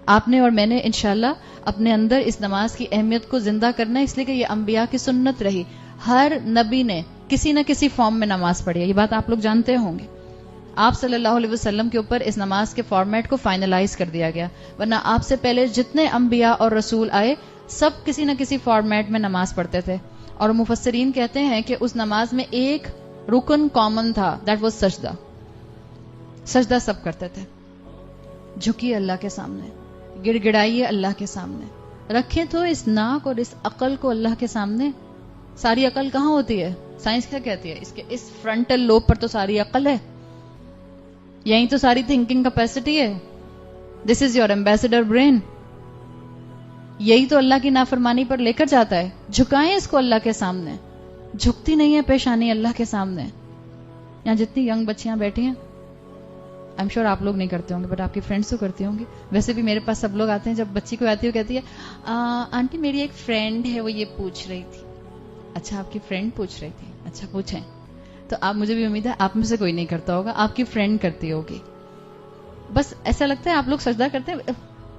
آپ نے اور میں نے انشاءاللہ اپنے اندر اس نماز کی اہمیت کو زندہ کرنا ہے، اس لیے کہ یہ انبیاء کی سنت رہی. ہر نبی نے کسی نہ کسی فارم میں نماز پڑھی ہے، یہ بات آپ لوگ جانتے ہوں گے. آپ صلی اللہ علیہ وسلم کے اوپر اس نماز کے فارمیٹ کو فائنلائز کر دیا گیا، ورنہ آپ سے پہلے جتنے انبیاء اور رسول آئے سب کسی نہ کسی فارمیٹ میں نماز پڑھتے تھے. اور مفسرین کہتے ہیں کہ اس نماز میں ایک رکن کامن تھا، دیٹ واز سجدہ. سجدہ سب کرتے تھے. جھکیے اللہ کے سامنے، گڑ گڑائیے اللہ کے سامنے، رکھیں تو اس ناک اور اس عقل کو اللہ کے سامنے. ساری عقل کہاں ہوتی ہے؟ سائنس کیا کہتی ہے؟ اس فرنٹل لوب پر تو ساری عقل ہے، یہی تو ساری تھنکنگ کیپیسٹی ہے. دس از یور ایمبیسڈر برین. یہی تو اللہ کی نافرمانی پر لے کر جاتا ہے. جھکائیں اس کو اللہ کے سامنے. جھکتی نہیں ہے پیشانی اللہ کے سامنے. یہاں جتنی ینگ بچیاں بیٹھی ہیں، آئی ایم شیور آپ لوگ نہیں کرتے ہوں گے، بٹ آپ کی فرینڈس تو کرتی ہوں گی. ویسے بھی میرے پاس سب لوگ آتے ہیں، جب بچی کو آتی ہے وہ کہتی ہے آنٹی میری ایک فرینڈ ہے، وہ یہ پوچھ رہی تھی. اچھا آپ کی فرینڈ پوچھ رہی تھی، اچھا پوچھیں. تو آپ، مجھے بھی امید ہے آپ میں سے کوئی نہیں کرتا ہوگا، آپ کی فرینڈ کرتی ہوگی. بس ایسا لگتا ہے آپ لوگ سجدہ کرتے ہیں،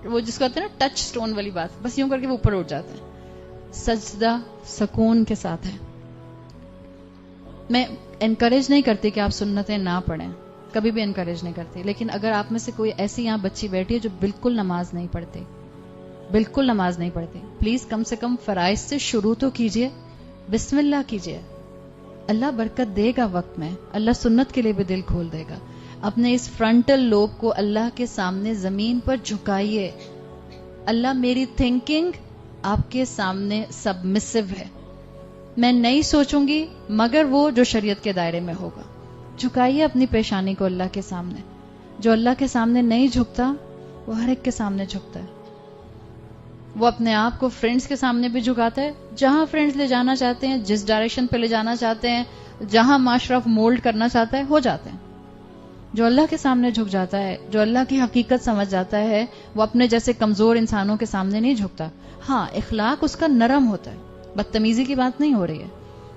وہ جس کو کہتے ہیں نا ٹچ سٹون والی بات، بس یوں کر کے وہ اوپر اٹھ جاتے ہیں. سجدہ سکون کے ساتھ ہے. میں انکریج نہیں کرتی کہ آپ سنتیں نہ پڑھیں، کبھی بھی انکریج نہیں کرتی. لیکن اگر آپ میں سے کوئی ایسی یہاں بچی بیٹھی ہے جو بالکل نماز نہیں پڑھتی، بالکل نماز نہیں پڑھتی، پلیز کم سے کم فرائض سے شروع تو کیجئے. بسم اللہ کیجئے. اللہ برکت دے گا وقت میں، اللہ سنت کے لیے بھی دل کھول دے گا. اپنے اس فرنٹل لوب کو اللہ کے سامنے زمین پر جھکائیے. اللہ میری تھنکنگ آپ کے سامنے سبمسو ہے، میں نہیں سوچوں گی مگر وہ جو شریعت کے دائرے میں ہوگا. جھکائیے اپنی پیشانی کو اللہ کے سامنے. جو اللہ کے سامنے نہیں جھکتا وہ ہر ایک کے سامنے جھکتا ہے. وہ اپنے آپ کو فرینڈز کے سامنے بھی جھکاتا ہے، جہاں فرینڈز لے جانا چاہتے ہیں، جس ڈائریکشن پہ لے جانا چاہتے ہیں، جہاں معاشرہ مولڈ کرنا چاہتا ہے ہو جاتے ہیں. جو اللہ کے سامنے جھک جاتا ہے، جو اللہ کی حقیقت سمجھ جاتا ہے، وہ اپنے جیسے کمزور انسانوں کے سامنے نہیں جھکتا. ہاں اخلاق اس کا نرم ہوتا ہے، بدتمیزی کی بات نہیں ہو رہی ہے.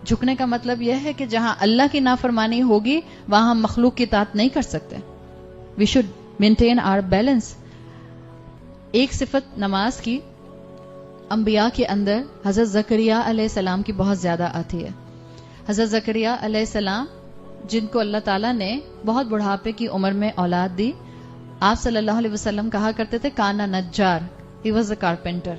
جھکنے کا مطلب یہ ہے کہ جہاں اللہ کی نافرمانی ہوگی وہاں ہم مخلوق کی اطاعت نہیں کر سکتے. We should maintain our balance. ایک صفت نماز کی انبیاء کے اندر حضرت زکریا علیہ السلام کی بہت زیادہ آتی ہے. حضرت زکریا علیہ السلام جن کو اللہ تعالیٰ نے بہت بڑھاپے کی عمر میں اولاد دی، آپ صلی اللہ علیہ وسلم کہا کرتے تھے کانا Najar, he was a carpenter.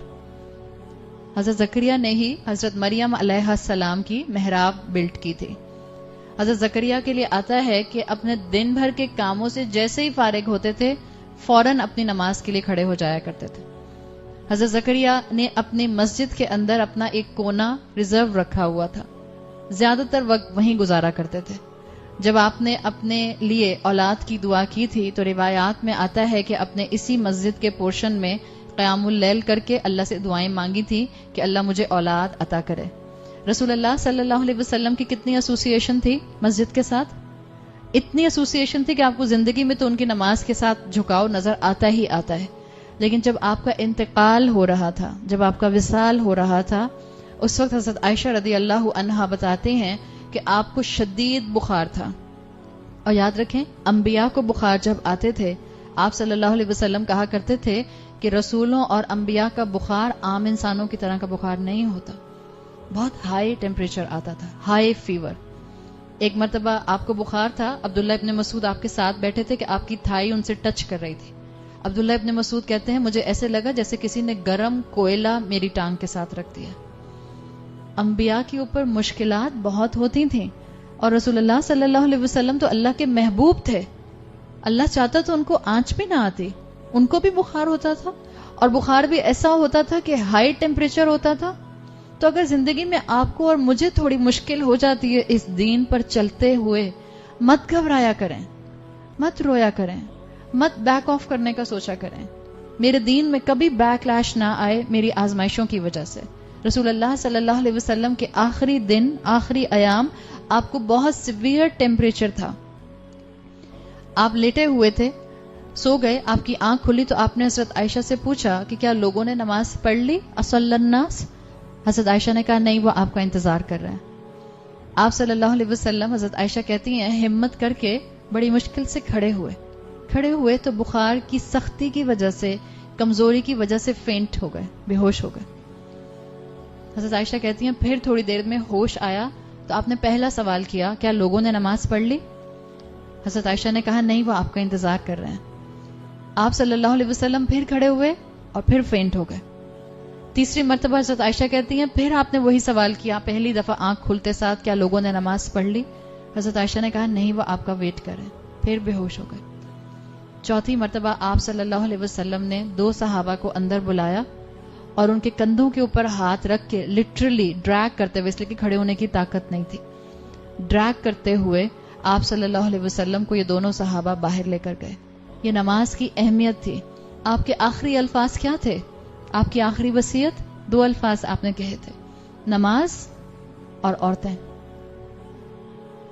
حضرت زکریا نے ہی حضرت مریم علیہ السلام کی محراب بلڈ کی تھی. حضرت زکریا کے لیے آتا ہے کہ اپنے دن بھر کے کاموں سے جیسے ہی فارغ ہوتے تھے فوراً اپنی نماز کے لیے کھڑے ہو جایا کرتے تھے. حضرت زکریا نے اپنی مسجد کے اندر اپنا ایک کونا ریزرو رکھا ہوا تھا، زیادہ تر وقت وہیں گزارا کرتے تھے. جب آپ نے اپنے لیے اولاد کی دعا کی تھی تو روایات میں آتا ہے کہ اپنے اسی مسجد کے پورشن میں قیام اللیل کر کے اللہ سے دعائیں مانگی تھی کہ اللہ مجھے اولاد عطا کرے. رسول اللہ صلی اللہ علیہ وسلم کی کتنی ایسوسیشن تھی مسجد کے ساتھ؟ اتنی ایسوسیشن تھی کہ آپ کو زندگی میں تو ان کی نماز کے ساتھ جھکاؤ نظر آتا ہی آتا ہے. لیکن جب آپ کا انتقال ہو رہا تھا، جب آپ کا وصال ہو رہا تھا، اس وقت حضرت عائشہ رضی اللہ عنہا بتاتے ہیں کہ آپ کو شدید بخار تھا. اور یاد رکھیں انبیاء کو بخار جب آتے تھے آپ صلی اللہ علیہ وسلم کہا کرتے تھے کہ رسولوں اور انبیاء کا بخار عام انسانوں کی طرح کا بخار نہیں ہوتا، بہت ہائی ٹیمپریچر آتا تھا، ہائی فیور. ایک مرتبہ آپ کو بخار تھا، عبداللہ ابن مسعود آپ کے ساتھ بیٹھے تھے کہ آپ کی تھائی ان سے ٹچ کر رہی تھی. عبداللہ ابن مسعود کہتے ہیں مجھے ایسے لگا جیسے کسی نے گرم کوئلہ میری ٹانگ کے ساتھ رکھ دیا. انبیاء کے اوپر مشکلات بہت ہوتی تھیں اور رسول اللہ صلی اللہ علیہ وسلم تو اللہ کے محبوب تھے. اللہ چاہتا تو ان کو آنچ بھی نہ آتی، ان کو بھی بخار ہوتا تھا، اور بخار بھی ایسا ہوتا تھا کہ ہائی ٹیمپریچر ہوتا تھا. تو اگر زندگی میں آپ کو اور مجھے تھوڑی مشکل ہو جاتی ہے اس دین پر چلتے ہوئے، مت گھبرایا کریں، مت رویا کریں، مت بیک آف کرنے کا سوچا کریں. میرے دین میں کبھی بیک لیش نہ آئے میری آزمائشوں کی وجہ سے. رسول اللہ صلی اللہ علیہ وسلم کے آخری دن، آخری ایام آپ کو بہت سیویئر ٹیمپریچر تھا، آپ لیٹے ہوئے تھے، سو گئے، آپ کی آنکھ کھلی تو آپ نے حضرت عائشہ سے پوچھا کہ کیا لوگوں نے نماز پڑھ لی؟ اصلی الناس؟ حضرت عائشہ نے کہا نہیں، وہ آپ کا انتظار کر رہے ہیں. آپ صلی اللہ علیہ وسلم، حضرت عائشہ کہتی ہیں، ہمت کر کے بڑی مشکل سے کھڑے ہوئے تو بخار کی سختی کی وجہ سے کمزوری کی وجہ سے فینٹ ہو گئے، بے ہوش ہو گئے. حضرت عائشہ کہتی ہیں پھر تھوڑی دیر میں ہوش آیا تو آپ نے پہلا سوال کیا کیا لوگوں نے نماز پڑھ لی؟ حضرت عائشہ نے کہا نہیں، وہ آپ کا انتظار کر رہے ہیں. آپ صلی اللہ علیہ وسلم پھر کھڑے ہوئے اور پھر فینٹ ہو گئے. تیسری مرتبہ حضرت عائشہ کہتی ہیں پھر آپ نے وہی سوال کیا پہلی دفعہ آنکھ کھلتے ساتھ، کیا لوگوں نے نماز پڑھ لی؟ حضرت عائشہ نے کہا نہیں، وہ آپ کا ویٹ کر رہے ہیں. پھر بے ہوش ہو گئے. چوتھی مرتبہ آپ صلی اللہ علیہ وسلم نے 2 صحابہ کو اندر بلایا اور ان کے کندھوں کے اوپر ہاتھ رکھ کے لٹرلی ڈریگ کرتے ہوئے، اس لیے کہ کھڑے ہونے کی طاقت نہیں تھی، ڈریگ کرتے ہوئے آپ صلی اللہ علیہ وسلم کو یہ دونوں صحابہ باہر لے کر گئے. یہ نماز کی اہمیت تھی. آپ کے آخری الفاظ کیا تھے؟ آپ کی آخری وصیت 2 الفاظ آپ نے کہے تھے، نماز اور عورتیں.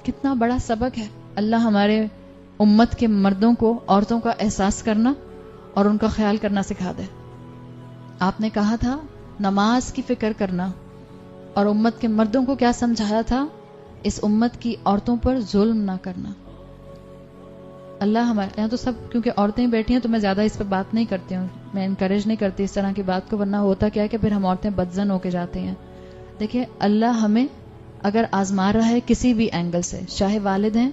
کتنا بڑا سبق ہے. اللہ ہمارے امت کے مردوں کو عورتوں کا احساس کرنا اور ان کا خیال کرنا سکھا دے. آپ نے کہا تھا نماز کی فکر کرنا، اور امت کے مردوں کو کیا سمجھایا تھا؟ اس امت کی عورتوں پر ظلم نہ کرنا. اللہ ہمارے یہاں تو سب کیونکہ عورتیں بیٹھی ہیں تو میں زیادہ اس پہ بات نہیں کرتی ہوں، میں انکریج نہیں کرتی اس طرح کی بات کو، ورنہ ہوتا کیا ہے کہ پھر ہم عورتیں بدزن ہو کے جاتی ہیں. دیکھیے اللہ ہمیں اگر آزما رہا ہے کسی بھی اینگل سے، چاہے والد ہیں،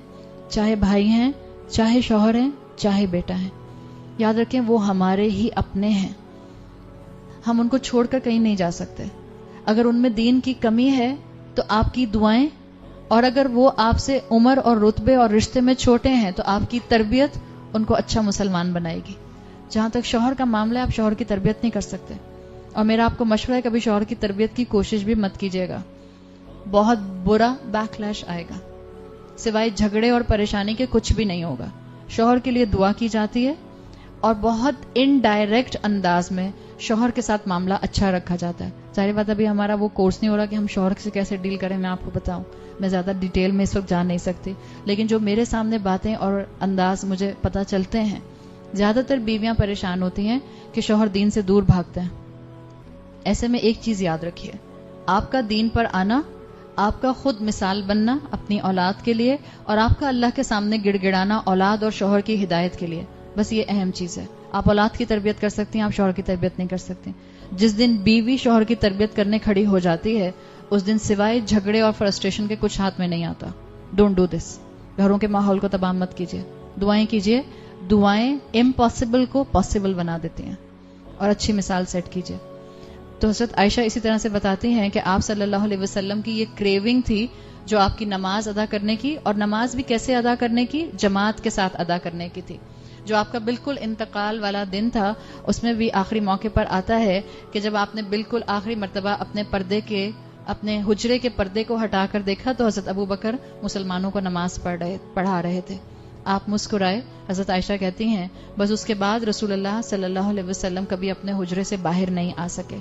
چاہے بھائی ہیں، چاہے شوہر ہیں، چاہے بیٹا ہے، یاد رکھیں وہ ہمارے ہی اپنے ہیں. ہم ان کو چھوڑ کر کہیں نہیں جا سکتے. اگر ان میں دین کی کمی ہے تو آپ کی دعائیں، اور اگر وہ آپ سے عمر اور رتبے اور رشتے میں چھوٹے ہیں تو آپ کی تربیت ان کو اچھا مسلمان بنائے گی. جہاں تک شوہر کا معاملہ ہے، آپ شوہر کی تربیت نہیں کر سکتے، اور میرا آپ کو مشورہ ہے کبھی شوہر کی تربیت کی کوشش بھی مت کیجیے گا. بہت برا بیکلیش آئے گا، سوائے جھگڑے اور پریشانی کے کچھ بھی نہیں ہوگا. شوہر کے لیے دعا کی جاتی ہے اور بہت انڈائریکٹ انداز میں شوہر کے ساتھ معاملہ اچھا رکھا جاتا ہے. ظاہر بات ابھی ہمارا وہ کورس نہیں ہو رہا کہ ہم شوہر سے کیسے ڈیل کریں، میں آپ کو بتاؤں، میں زیادہ ڈیٹیل میں اس وقت جان نہیں سکتی، لیکن جو میرے سامنے باتیں اور انداز مجھے پتہ چلتے ہیں، زیادہ تر بیویاں پریشان ہوتی ہیں کہ شوہر دین سے دور بھاگتے ہیں. ایسے میں ایک چیز یاد رکھیے، آپ کا دین پر آنا، آپ کا خود مثال بننا اپنی اولاد کے لیے، اور آپ کا اللہ کے سامنے گڑ گڑانا اولاد اور شوہر کی ہدایت کے لیے، بس یہ اہم چیز ہے. آپ اولاد کی تربیت کر سکتی ہیں، آپ شوہر کی تربیت نہیں کر سکتے. جس دن بیوی شوہر کی تربیت کرنے کھڑی ہو جاتی ہے اس دن سوائے جھگڑے اور فرسٹریشن کے کچھ ہاتھ میں نہیں آتا. Don't do this. گھروں کے ماحول کو تباہ مت کیجیے. دعائیں کیجیے. دعائیں امپاسبل کو پاسبل بنا دیتی ہیں، اور اچھی مثال سیٹ کیجیے. تو حضرت عائشہ اسی طرح سے بتاتی ہیں کہ آپ صلی اللہ علیہ وسلم کی یہ کریونگ تھی جو آپ کی نماز ادا کرنے کی، اور نماز بھی کیسے ادا کرنے کی؟ جماعت کے ساتھ ادا کرنے کی تھی. جو آپ کا بالکل انتقال والا دن تھا اس میں بھی آخری موقع پر آتا ہے کہ جب آپ نے بالکل آخری مرتبہ اپنے حجرے کے پردے کو ہٹا کر دیکھا تو حضرت ابو بکر مسلمانوں کو نماز پڑھا رہے تھے. آپ مسکرائے. حضرت عائشہ کہتی ہیں بس اس کے بعد رسول اللہ صلی اللہ علیہ وسلم کبھی اپنے حجرے سے باہر نہیں آ سکے.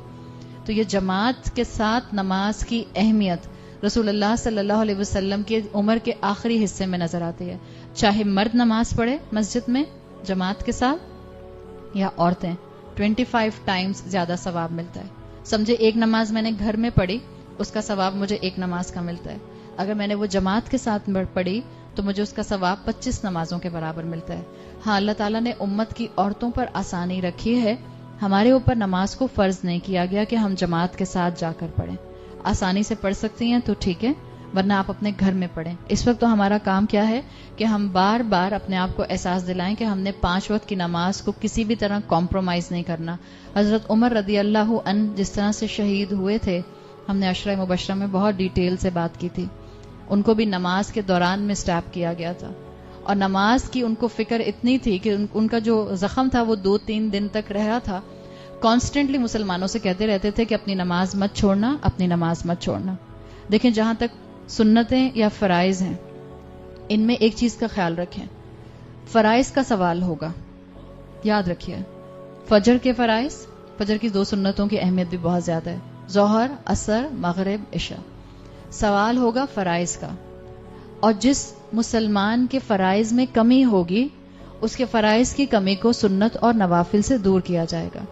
تو یہ جماعت کے ساتھ نماز کی اہمیت رسول اللہ صلی اللہ علیہ وسلم کی عمر کے آخری حصے میں نظر آتی ہے. چاہے مرد نماز پڑھے مسجد میں جماعت کے ساتھ یا عورتیں، 25 ٹائمز زیادہ ثواب ملتا ہے. سمجھے ایک نماز میں نے گھر میں پڑھی اس کا ثواب مجھے ایک نماز کا ملتا ہے. اگر میں نے وہ جماعت کے ساتھ پڑھی تو مجھے اس کا ثواب 25 نمازوں کے برابر ملتا ہے. ہاں اللہ تعالیٰ نے امت کی عورتوں پر آسانی رکھی ہے، ہمارے اوپر نماز کو فرض نہیں کیا گیا کہ ہم جماعت کے ساتھ جا کر پڑھیں. آسانی سے پڑھ سکتی ہیں تو ٹھیک ہے، ورنہ آپ اپنے گھر میں پڑھیں. اس وقت تو ہمارا کام کیا ہے کہ ہم بار بار اپنے آپ کو احساس دلائیں کہ ہم نے 5 وقت کی نماز کو کسی بھی طرح کمپرومائز نہیں کرنا. حضرت عمر رضی اللہ عنہ جس طرح سے شہید ہوئے تھے، ہم نے عشرہ مبشرہ میں بہت ڈیٹیل سے بات کی تھی. ان کو بھی نماز کے دوران میں سٹیپ کیا گیا تھا، اور نماز کی ان کو فکر اتنی تھی کہ ان کا جو زخم تھا وہ 2-3 دن تک رہا تھا. کانسٹنٹلی مسلمانوں سے کہتے رہتے تھے کہ اپنی نماز مت چھوڑنا، اپنی نماز مت چھوڑنا. دیکھیں جہاں تک سنتیں یا فرائض ہیں، ان میں ایک چیز کا خیال رکھیں. فرائض کا سوال ہوگا، یاد رکھیے. فجر کے فرائض، فجر کی 2 سنتوں کی اہمیت بھی بہت زیادہ ہے، ظہر، عصر، مغرب، عشاء. سوال ہوگا فرائض کا، اور جس مسلمان کے فرائض میں کمی ہوگی اس کے فرائض کی کمی کو سنت اور نوافل سے دور کیا جائے گا.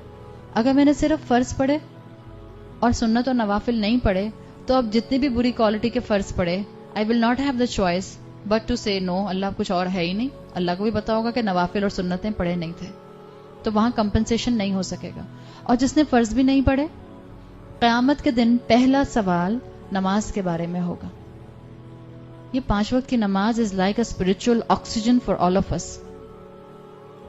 اگر میں نے صرف فرض پڑھے اور سنت اور نوافل نہیں پڑھے تو اب جتنی بھی بری کوالٹی کے فرض پڑھے، I will not have the choice but to say no. اللہ کچھ اور ہے ہی نہیں. اللہ کو بھی پتا ہوگا کہ نوافل اور سنتیں پڑھے نہیں تھے. تو وہاں کمپنسیشن نہیں ہو سکے گا. اور جس نے فرض بھی نہیں پڑھے، قیامت کے دن پہلا سوال نماز کے بارے میں ہوگا. یہ 5 وقت کی نماز is like a spiritual oxygen for all of us.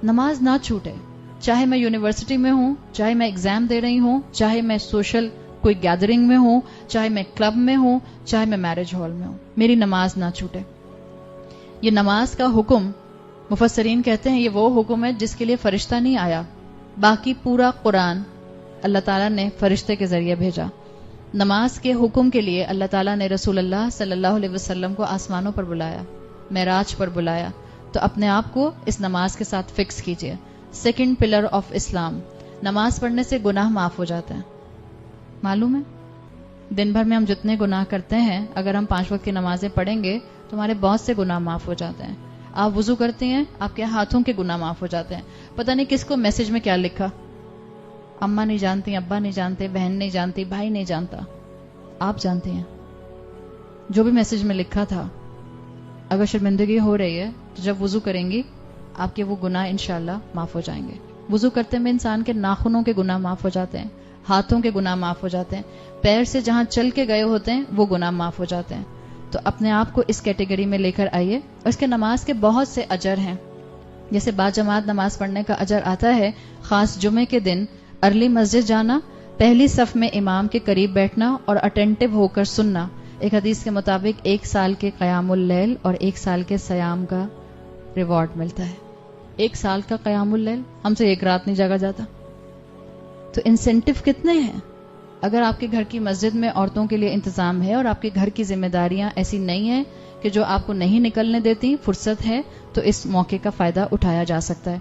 نماز نہ چھوٹے، چاہے میں یونیورسٹی میں ہوں، چاہے میں ایگزام دے رہی ہوں، چاہے میں سوشل کوئی گیدرنگ میں ہوں، چاہے میں کلب میں ہوں، چاہے میں میرج ہال میں ہوں، میری نماز نہ چھوٹے. یہ نماز کا حکم مفسرین کہتے ہیں یہ وہ حکم ہے جس کے لیے فرشتہ نہیں آیا، باقی پورا قرآن اللہ تعالیٰ نے فرشتے کے ذریعے بھیجا. نماز کے حکم کے لیے اللہ تعالیٰ نے رسول اللہ صلی اللہ علیہ وسلم کو آسمانوں پر بلایا، معراج پر بلایا. تو اپنے آپ کو اس نماز کے ساتھ فکس کیجئے. سیکنڈ پلر آف اسلام، نماز پڑھنے سے گناہ معاف ہو جاتا ہے. معلوم ہے دن بھر میں ہم جتنے گناہ کرتے ہیں، اگر ہم 5 وقت کی نمازیں پڑھیں گے تو ہمارے بہت سے گناہ معاف ہو جاتے ہیں. آپ وضو کرتے ہیں، آپ کے ہاتھوں کے گناہ معاف ہو جاتے ہیں. پتہ نہیں کس کو میسج میں کیا لکھا، اماں نہیں جانتی، ابا نہیں جانتے، بہن نہیں جانتی، بھائی نہیں جانتا، آپ جانتے ہیں. جو بھی میسج میں لکھا تھا، اگر شرمندگی ہو رہی ہے تو جب وضو کریں گی آپ کے وہ گناہ انشاءاللہ معاف ہو جائیں گے. وضو کرتے میں انسان کے ناخنوں کے گناہ معاف ہو جاتے ہیں، ہاتھوں کے گناہ معاف ہو جاتے ہیں، پیر سے جہاں چل کے گئے ہوتے ہیں وہ گناہ معاف ہو جاتے ہیں. تو اپنے آپ کو اس کیٹیگری میں لے کر آئیے. اور اس کے نماز کے بہت سے اجر ہیں، جیسے باجماعت نماز پڑھنے کا اجر آتا ہے. خاص جمعے کے دن ارلی مسجد جانا، پہلی صف میں امام کے قریب بیٹھنا اور اٹینٹو ہو کر سننا. ایک حدیث کے مطابق 1 سال کے قیام اللیل اور 1 سال کے سیام کا ریوارڈ ملتا ہے. 1 سال کا قیام اللیل، ہم سے 1 رات نہیں جاگا جاتا. تو انسینٹو کتنے ہیں. اگر آپ کے گھر کی مسجد میں عورتوں کے لیے انتظام ہے اور آپ کے گھر کی ذمہ داریاں ایسی نہیں ہیں کہ جو آپ کو نہیں نکلنے دیتی، فرصت ہے، تو اس موقع کا فائدہ اٹھایا جا سکتا ہے.